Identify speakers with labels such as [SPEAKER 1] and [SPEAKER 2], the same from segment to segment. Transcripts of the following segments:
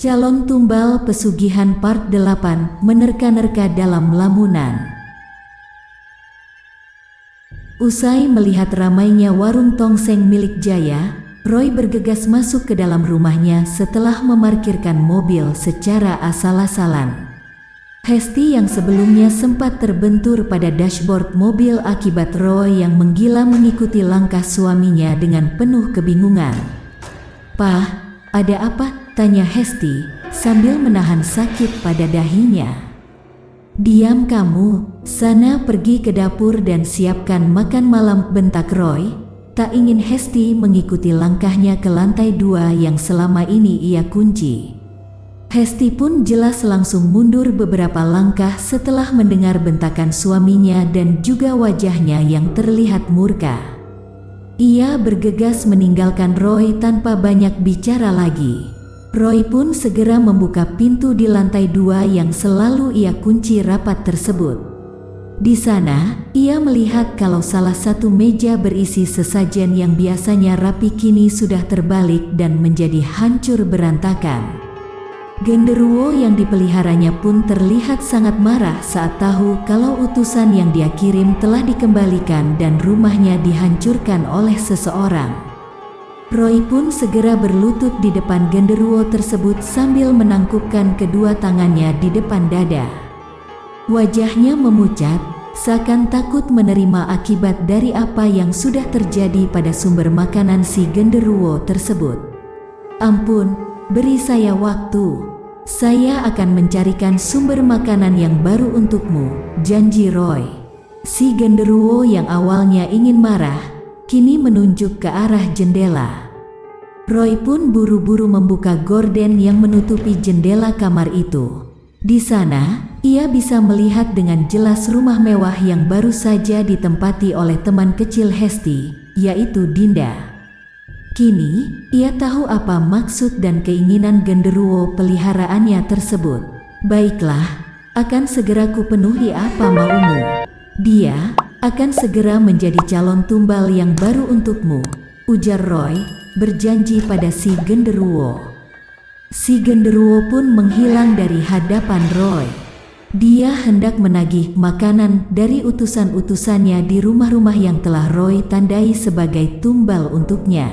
[SPEAKER 1] Calon tumbal pesugihan part 8 menerka-nerka dalam lamunan. Usai melihat ramainya warung tongseng milik Jaya, Roy bergegas masuk ke dalam rumahnya setelah memarkirkan mobil secara asal-asalan. Hesti yang sebelumnya sempat terbentur pada dashboard mobil akibat Roy yang menggila mengikuti langkah suaminya dengan penuh kebingungan. "Pak, ada apa?" tanya Hesti sambil menahan sakit pada dahinya. "Diam kamu, sana pergi ke dapur dan siapkan makan malam," bentak Roy. Tak ingin Hesti mengikuti langkahnya ke lantai 2 yang selama ini ia kunci. Hesti pun jelas langsung mundur beberapa langkah setelah mendengar bentakan suaminya dan juga wajahnya yang terlihat murka. Ia bergegas meninggalkan Roy tanpa banyak bicara lagi. Roy pun segera membuka pintu di lantai 2 yang selalu ia kunci rapat tersebut. Di sana, ia melihat kalau salah satu meja berisi sesajen yang biasanya rapi kini sudah terbalik dan menjadi hancur berantakan. Genderuwo yang dipeliharanya pun terlihat sangat marah saat tahu kalau utusan yang dia kirim telah dikembalikan dan rumahnya dihancurkan oleh seseorang. Roy pun segera berlutut di depan genderuwo tersebut sambil menangkupkan kedua tangannya di depan dada. Wajahnya memucat, seakan takut menerima akibat dari apa yang sudah terjadi pada sumber makanan si genderuwo tersebut. "Ampun, beri saya waktu. Saya akan mencarikan sumber makanan yang baru untukmu," janji Roy. Si genderuwo yang awalnya ingin marah, kini menunjuk ke arah jendela. Roy pun buru-buru membuka gorden yang menutupi jendela kamar itu. Di sana, ia bisa melihat dengan jelas rumah mewah yang baru saja ditempati oleh teman kecil Hesti, yaitu Dinda. Kini, ia tahu apa maksud dan keinginan genderuwo peliharaannya tersebut. "Baiklah, akan segera kupenuhi apa maumu. Dia akan segera menjadi calon tumbal yang baru untukmu," ujar Roy, berjanji pada si genderuwo. Si genderuwo pun menghilang dari hadapan Roy. Dia hendak menagih makanan dari utusan-utusannya di rumah-rumah yang telah Roy tandai sebagai tumbal untuknya.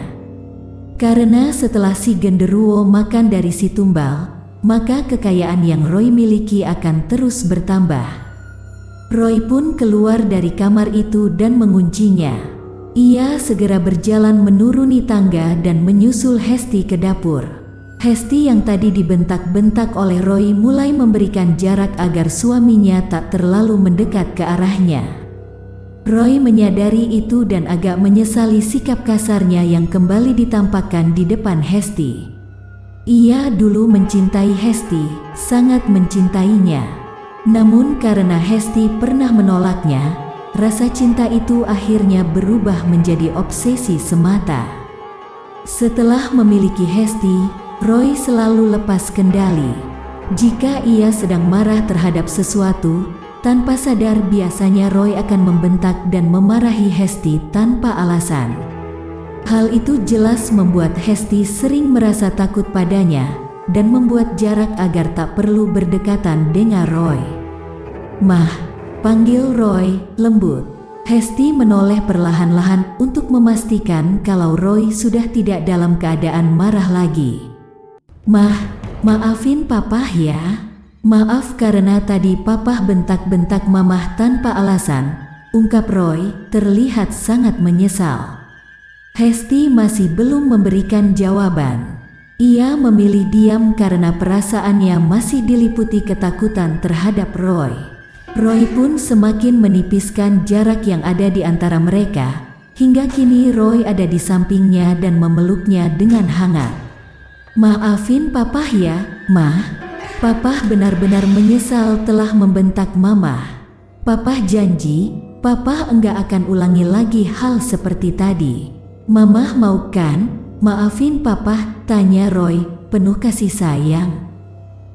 [SPEAKER 1] Karena setelah si genderuwo makan dari si tumbal, maka kekayaan yang Roy miliki akan terus bertambah. Roy pun keluar dari kamar itu dan menguncinya. Ia segera berjalan menuruni tangga dan menyusul Hesti ke dapur. Hesti yang tadi dibentak-bentak oleh Roy mulai memberikan jarak agar suaminya tak terlalu mendekat ke arahnya. Roy menyadari itu dan agak menyesali sikap kasarnya yang kembali ditampakkan di depan Hesti. Ia dulu mencintai Hesti, sangat mencintainya. Namun karena Hesti pernah menolaknya, rasa cinta itu akhirnya berubah menjadi obsesi semata. Setelah memiliki Hesti, Roy selalu lepas kendali. Jika ia sedang marah terhadap sesuatu, tanpa sadar biasanya Roy akan membentak dan memarahi Hesti tanpa alasan. Hal itu jelas membuat Hesti sering merasa takut padanya dan membuat jarak agar tak perlu berdekatan dengan Roy. "Mah," panggil Roy lembut. Hesti menoleh perlahan-lahan untuk memastikan kalau Roy sudah tidak dalam keadaan marah lagi. "Mah, maafin Papa ya. Maaf karena tadi Papa bentak-bentak Mamah tanpa alasan," ungkap Roy terlihat sangat menyesal. Hesti masih belum memberikan jawaban. Ia memilih diam karena perasaannya masih diliputi ketakutan terhadap Roy. Roy pun semakin menipiskan jarak yang ada di antara mereka, hingga kini Roy ada di sampingnya dan memeluknya dengan hangat. "Maafin Papa ya, Mah. Papa benar-benar menyesal telah membentak Mama. Papa janji, Papa enggak akan ulangi lagi hal seperti tadi. Mama mau kan? Maafin Papa?" tanya Roy, penuh kasih sayang.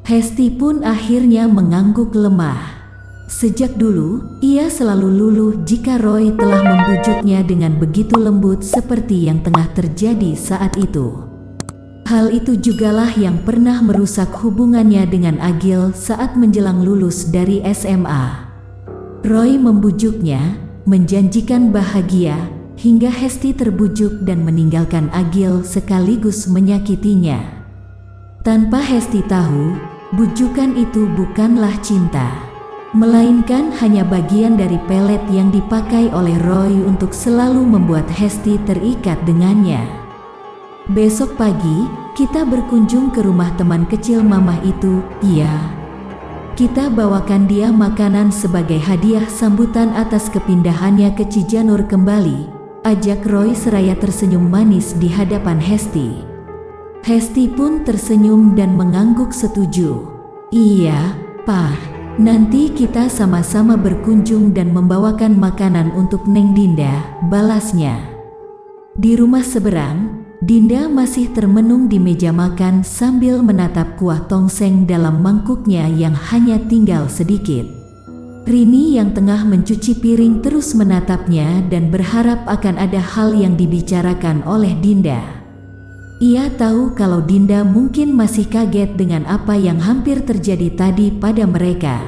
[SPEAKER 1] Hesti pun akhirnya mengangguk lemah. Sejak dulu, ia selalu luluh jika Roy telah membujuknya dengan begitu lembut seperti yang tengah terjadi saat itu. Hal itu jugalah yang pernah merusak hubungannya dengan Agil saat menjelang lulus dari SMA. Roy membujuknya, menjanjikan bahagia, hingga Hesti terbujuk dan meninggalkan Agil sekaligus menyakitinya. Tanpa Hesti tahu, bujukan itu bukanlah cinta, melainkan hanya bagian dari pelet yang dipakai oleh Roy untuk selalu membuat Hesti terikat dengannya. Besok pagi, kita berkunjung ke rumah teman kecil mamah itu, iya. Kita bawakan dia makanan sebagai hadiah sambutan atas kepindahannya ke Cijanur kembali, ajak Roy seraya tersenyum manis di hadapan Hesti. Hesti pun tersenyum dan mengangguk setuju. Iya, Pak, nanti kita sama-sama berkunjung dan membawakan makanan untuk Neng Dinda, balasnya. Di rumah seberang, Dinda masih termenung di meja makan sambil menatap kuah tongseng dalam mangkuknya yang hanya tinggal sedikit. Rini yang tengah mencuci piring terus menatapnya dan berharap akan ada hal yang dibicarakan oleh Dinda. Ia tahu kalau Dinda mungkin masih kaget dengan apa yang hampir terjadi tadi pada mereka.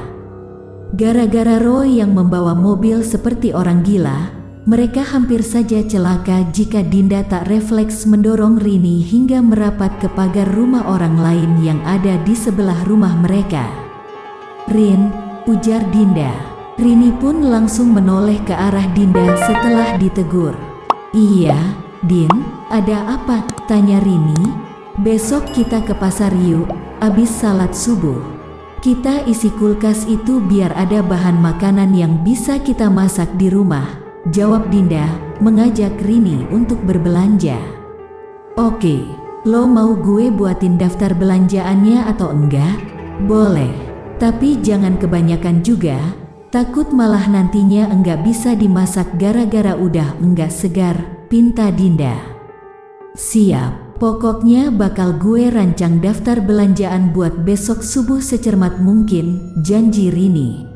[SPEAKER 1] Gara-gara Roy yang membawa mobil seperti orang gila, mereka hampir saja celaka jika Dinda tak refleks mendorong Rini hingga merapat ke pagar rumah orang lain yang ada di sebelah rumah mereka. "Rin," ujar Dinda. Rini pun langsung menoleh ke arah Dinda setelah ditegur. "Iya, Din, ada apa?" tanya Rini. "Besok kita ke pasar yuk, abis salat subuh. Kita isi kulkas itu biar ada bahan makanan yang bisa kita masak di rumah," jawab Dinda, mengajak Rini untuk berbelanja. "Oke, lo mau gue buatin daftar belanjaannya atau enggak?" "Boleh, tapi jangan kebanyakan juga, takut malah nantinya enggak bisa dimasak gara-gara udah enggak segar," pinta Dinda. "Siap, pokoknya bakal gue rancang daftar belanjaan buat besok subuh secermat mungkin," janji Rini.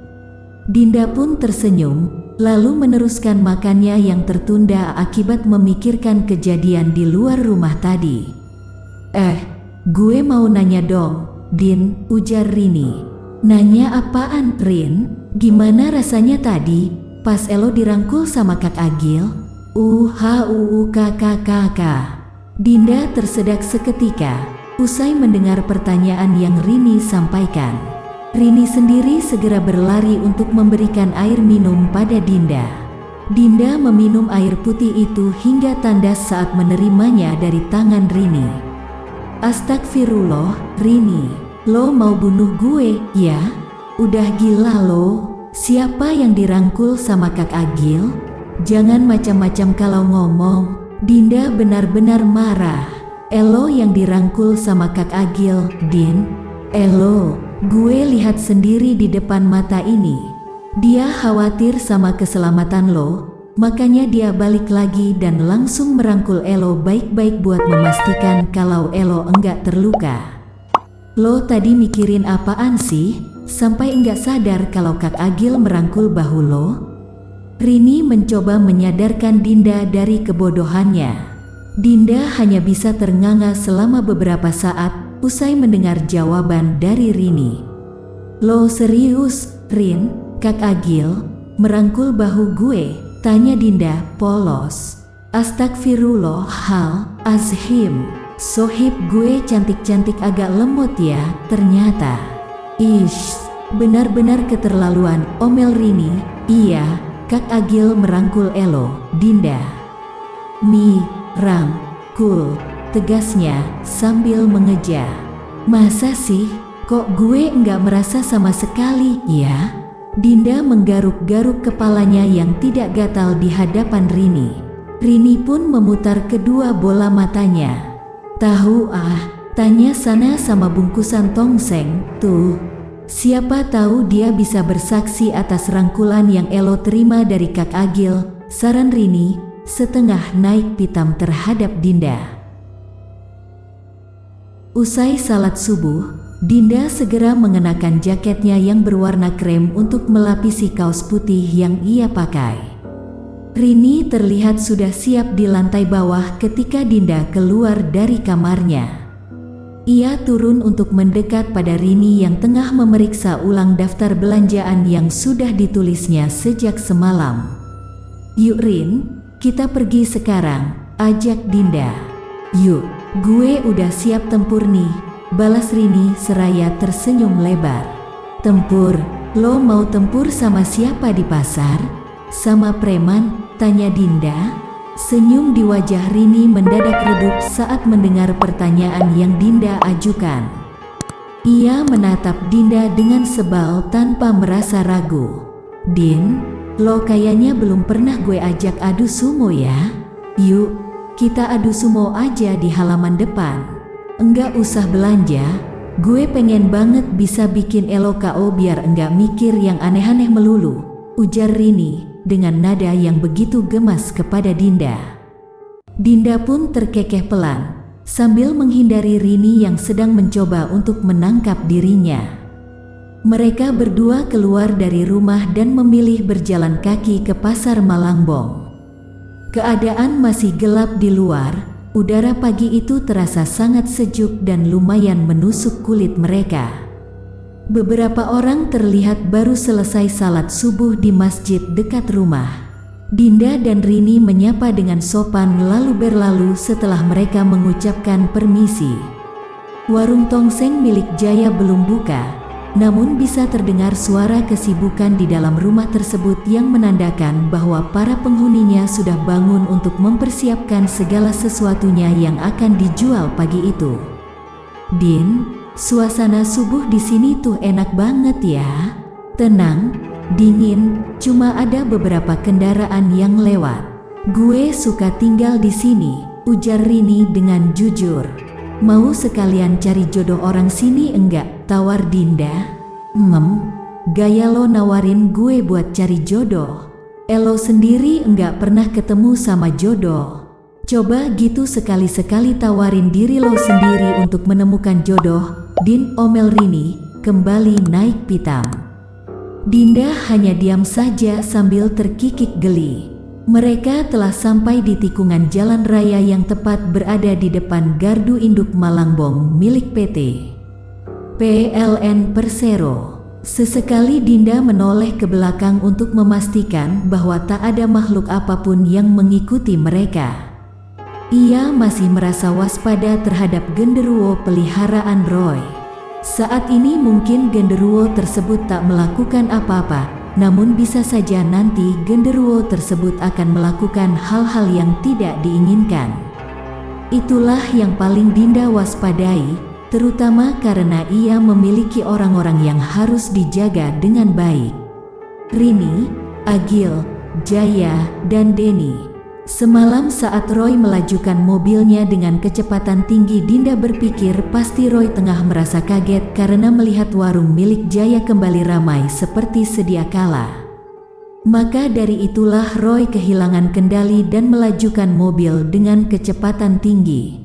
[SPEAKER 1] Dinda pun tersenyum, lalu meneruskan makannya yang tertunda akibat memikirkan kejadian di luar rumah tadi. Gue mau nanya dong, Din," ujar Rini. "Nanya apaan, Rin? Gimana rasanya tadi, pas Elo dirangkul sama Kak Agil?" Dinda tersedak seketika, usai mendengar pertanyaan yang Rini sampaikan. Rini sendiri segera berlari untuk memberikan air minum pada Dinda. Dinda meminum air putih itu hingga tandas saat menerimanya dari tangan Rini. "Astagfirullah, Rini, lo mau bunuh gue, ya? Udah gila lo, siapa yang dirangkul sama Kak Agil? Jangan macam-macam kalau ngomong." Dinda benar-benar marah. "Elo yang dirangkul sama Kak Agil, Din. Elo, gue lihat sendiri di depan mata ini. Dia khawatir sama keselamatan lo, makanya dia balik lagi dan langsung merangkul Elo baik-baik buat memastikan kalau Elo enggak terluka. Lo tadi mikirin apaan sih, sampai enggak sadar kalau Kak Agil merangkul bahu lo?" Rini mencoba menyadarkan Dinda dari kebodohannya. Dinda hanya bisa ternganga selama beberapa saat usai mendengar jawaban dari Rini. "Lo serius, Rin, Kak Agil merangkul bahu gue?" tanya Dinda polos. "Astagfirullahalazim, sohib gue cantik-cantik agak lemot ya ternyata." "Ish, benar-benar keterlaluan," omel Rini. "Iya, Kak Agil merangkul Elo, Dinda." "Rangkul," tegasnya sambil mengeja. "Masa sih, kok gue enggak merasa sama sekali ya?" Dinda menggaruk-garuk kepalanya yang tidak gatal di hadapan Rini. Rini pun memutar kedua bola matanya. "Tahu tanya sana sama bungkusan tongseng, tuh. Siapa tahu dia bisa bersaksi atas rangkulan yang Elo terima dari Kak Agil," saran Rini, setengah naik pitam terhadap Dinda. Usai salat subuh, Dinda segera mengenakan jaketnya yang berwarna krem untuk melapisi kaos putih yang ia pakai. Rini terlihat sudah siap di lantai bawah ketika Dinda keluar dari kamarnya. Ia turun untuk mendekat pada Rini yang tengah memeriksa ulang daftar belanjaan yang sudah ditulisnya sejak semalam. "Yuk Rin, kita pergi sekarang," ajak Dinda. "Yuk, gue udah siap tempur nih," balas Rini seraya tersenyum lebar. "Tempur? Lo mau tempur sama siapa di pasar? Sama preman?" tanya Dinda. Senyum di wajah Rini mendadak redup saat mendengar pertanyaan yang Dinda ajukan. Ia menatap Dinda dengan sebal tanpa merasa ragu. "Din, lo kayaknya belum pernah gue ajak adu sumo ya? Yuk, kita adu sumo aja di halaman depan." "Enggak usah belanja, gue pengen banget bisa bikin elo KO biar enggak mikir yang aneh-aneh melulu," ujar Rini dengan nada yang begitu gemas kepada Dinda. Dinda pun terkekeh pelan, sambil menghindari Rini yang sedang mencoba untuk menangkap dirinya. Mereka berdua keluar dari rumah dan memilih berjalan kaki ke pasar Malangbong. Keadaan masih gelap di luar, udara pagi itu terasa sangat sejuk dan lumayan menusuk kulit mereka. Beberapa orang terlihat baru selesai salat subuh di masjid dekat rumah. Dinda dan Rini menyapa dengan sopan lalu berlalu setelah mereka mengucapkan permisi. Warung tongseng milik Jaya belum buka, namun bisa terdengar suara kesibukan di dalam rumah tersebut yang menandakan bahwa para penghuninya sudah bangun untuk mempersiapkan segala sesuatunya yang akan dijual pagi itu. "Din, suasana subuh di sini tuh enak banget ya. Tenang, dingin, cuma ada beberapa kendaraan yang lewat. Gue suka tinggal di sini," ujar Rini dengan jujur. "Mau sekalian cari jodoh orang sini enggak?" tawar Dinda. Gaya lo nawarin gue buat cari jodoh. Elo sendiri enggak pernah ketemu sama jodoh. Coba gitu sekali-sekali tawarin diri lo sendiri untuk menemukan jodoh, Din," omel Rini, kembali naik pitam. Dinda hanya diam saja sambil terkikik geli. Mereka telah sampai di tikungan jalan raya yang tepat berada di depan gardu induk Malangbong milik PT PLN Persero. Sesekali Dinda menoleh ke belakang untuk memastikan bahwa tak ada makhluk apapun yang mengikuti mereka. Ia masih merasa waspada terhadap genderuwo peliharaan Roy. Saat ini mungkin genderuwo tersebut tak melakukan apa-apa, namun bisa saja nanti genderuwo tersebut akan melakukan hal-hal yang tidak diinginkan. Itulah yang paling Dinda waspadai, terutama karena ia memiliki orang-orang yang harus dijaga dengan baik. Rini, Agil, Jaya, dan Denny. Semalam saat Roy melajukan mobilnya dengan kecepatan tinggi, Dinda berpikir pasti Roy tengah merasa kaget karena melihat warung milik Jaya kembali ramai seperti sedia kala. Maka dari itulah Roy kehilangan kendali dan melajukan mobil dengan kecepatan tinggi.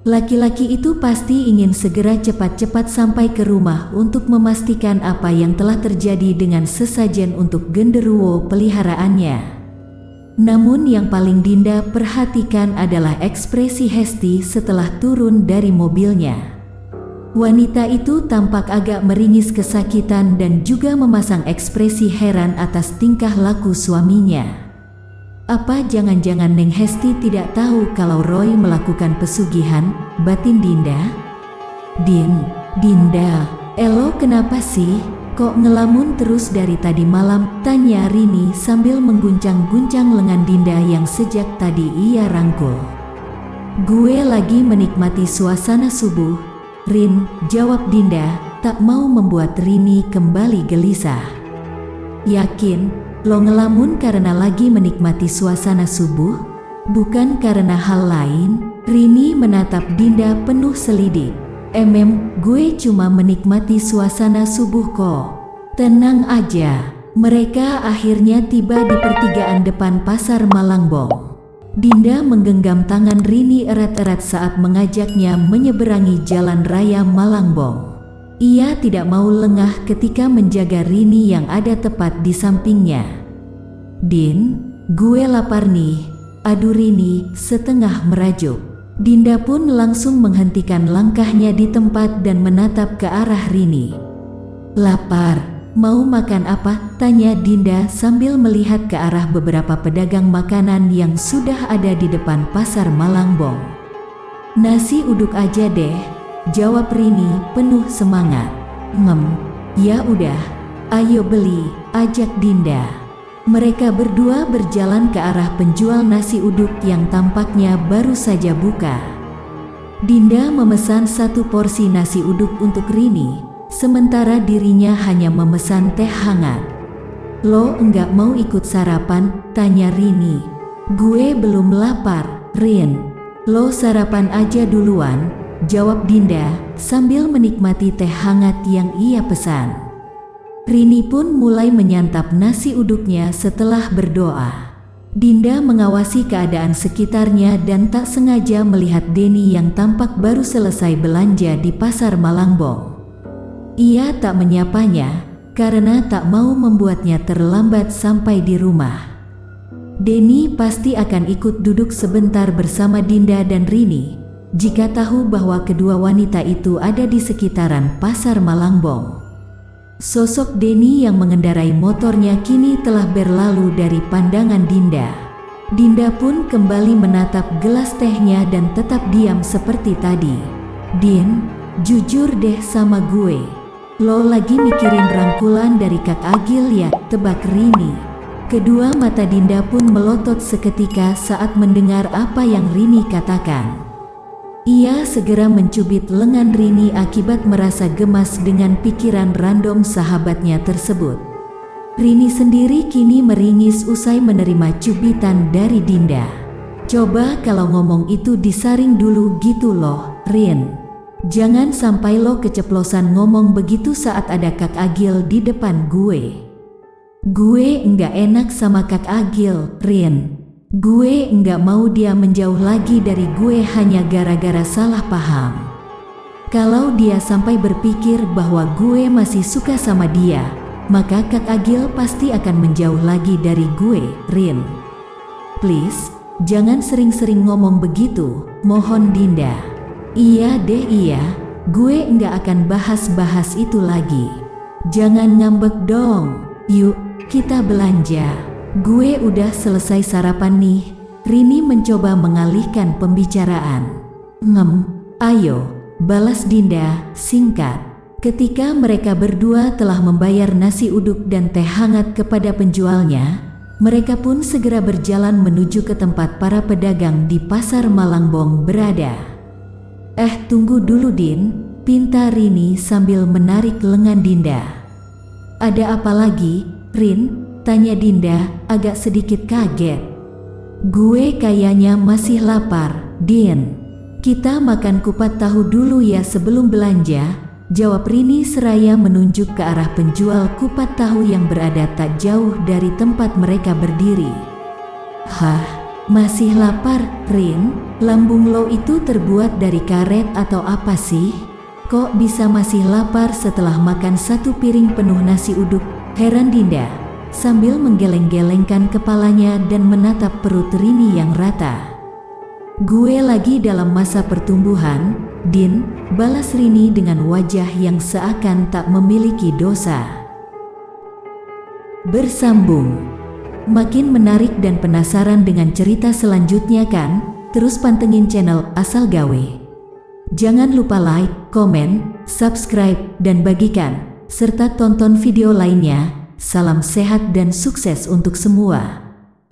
[SPEAKER 1] Laki-laki itu pasti ingin segera cepat-cepat sampai ke rumah untuk memastikan apa yang telah terjadi dengan sesajen untuk genderuwo peliharaannya. Namun yang paling Dinda perhatikan adalah ekspresi Hesti setelah turun dari mobilnya. Wanita itu tampak agak meringis kesakitan dan juga memasang ekspresi heran atas tingkah laku suaminya. Apa jangan-jangan Neng Hesti tidak tahu kalau Roy melakukan pesugihan, batin Dinda? Dinda, elo kenapa sih? Kok ngelamun terus dari tadi malam?" tanya Rini sambil mengguncang-guncang lengan Dinda yang sejak tadi ia rangkul. "Gue lagi menikmati suasana subuh, Rin," jawab Dinda, tak mau membuat Rini kembali gelisah. "Yakin, lo ngelamun karena lagi menikmati suasana subuh? Bukan karena hal lain?" Rini menatap Dinda penuh selidik. Gue cuma menikmati suasana subuh kok. Tenang aja." Mereka akhirnya tiba di pertigaan depan pasar Malangbong. Dinda menggenggam tangan Rini erat-erat saat mengajaknya menyeberangi jalan raya Malangbong. Ia tidak mau lengah ketika menjaga Rini yang ada tepat di sampingnya. "Din, gue lapar nih," adu Rini setengah merajuk. Dinda pun langsung menghentikan langkahnya di tempat dan menatap ke arah Rini. "Lapar, mau makan apa?" tanya Dinda sambil melihat ke arah beberapa pedagang makanan yang sudah ada di depan pasar Malangbong. "Nasi uduk aja deh," jawab Rini penuh semangat. Ya udah, ayo beli," ajak Dinda. Mereka berdua berjalan ke arah penjual nasi uduk yang tampaknya baru saja buka. Dinda memesan 1 porsi nasi uduk untuk Rini, sementara dirinya hanya memesan teh hangat. "Lo enggak mau ikut sarapan?" tanya Rini. "Gue belum lapar, Rin. Lo sarapan aja duluan," jawab Dinda sambil menikmati teh hangat yang ia pesan. Rini pun mulai menyantap nasi uduknya setelah berdoa. Dinda mengawasi keadaan sekitarnya dan tak sengaja melihat Denny yang tampak baru selesai belanja di pasar Malangbong. Ia tak menyapanya karena tak mau membuatnya terlambat sampai di rumah. Denny pasti akan ikut duduk sebentar bersama Dinda dan Rini jika tahu bahwa kedua wanita itu ada di sekitaran pasar Malangbong. Sosok Denny yang mengendarai motornya kini telah berlalu dari pandangan Dinda. Dinda pun kembali menatap gelas tehnya dan tetap diam seperti tadi. "Din, jujur deh sama gue. Lo lagi mikirin rangkulan dari Kak Agil ya?" tebak Rini. Kedua mata Dinda pun melotot seketika saat mendengar apa yang Rini katakan. Ia segera mencubit lengan Rini akibat merasa gemas dengan pikiran random sahabatnya tersebut. Rini sendiri kini meringis usai menerima cubitan dari Dinda. "Coba kalau ngomong itu disaring dulu gitu loh, Rin. Jangan sampai lo keceplosan ngomong begitu saat ada Kak Agil di depan gue. Gue enggak enak sama Kak Agil, Rin. Gue enggak mau dia menjauh lagi dari gue hanya gara-gara salah paham. Kalau dia sampai berpikir bahwa gue masih suka sama dia, maka Kak Agil pasti akan menjauh lagi dari gue, Rin. Please, jangan sering-sering ngomong begitu, mohon Dinda." "Iya deh iya, gue enggak akan bahas-bahas itu lagi. Jangan ngambek dong, yuk kita belanja. Gue udah selesai sarapan nih." Rini mencoba mengalihkan pembicaraan. Ayo," balas Dinda singkat. Ketika mereka berdua telah membayar nasi uduk dan teh hangat kepada penjualnya, mereka pun segera berjalan menuju ke tempat para pedagang di pasar Malangbong berada. Tunggu dulu Din," pinta Rini sambil menarik lengan Dinda. "Ada apa lagi, Rin?" tanya Dinda agak sedikit kaget. "Gue kayaknya masih lapar, Din. Kita makan kupat tahu dulu ya sebelum belanja," jawab Rini seraya menunjuk ke arah penjual kupat tahu yang berada tak jauh dari tempat mereka berdiri. "Hah, masih lapar, Rin? Lambung lo itu terbuat dari karet atau apa sih? Kok bisa masih lapar setelah makan 1 piring penuh nasi uduk?" heran Dinda sambil menggeleng-gelengkan kepalanya dan menatap perut Rini yang rata. "Gue lagi dalam masa pertumbuhan, Din," balas Rini dengan wajah yang seakan tak memiliki dosa. Bersambung. Makin menarik dan penasaran dengan cerita selanjutnya kan? Terus pantengin channel Asal Gawe. Jangan lupa like, komen, subscribe, dan bagikan, serta tonton video lainnya. Salam sehat dan sukses untuk semua.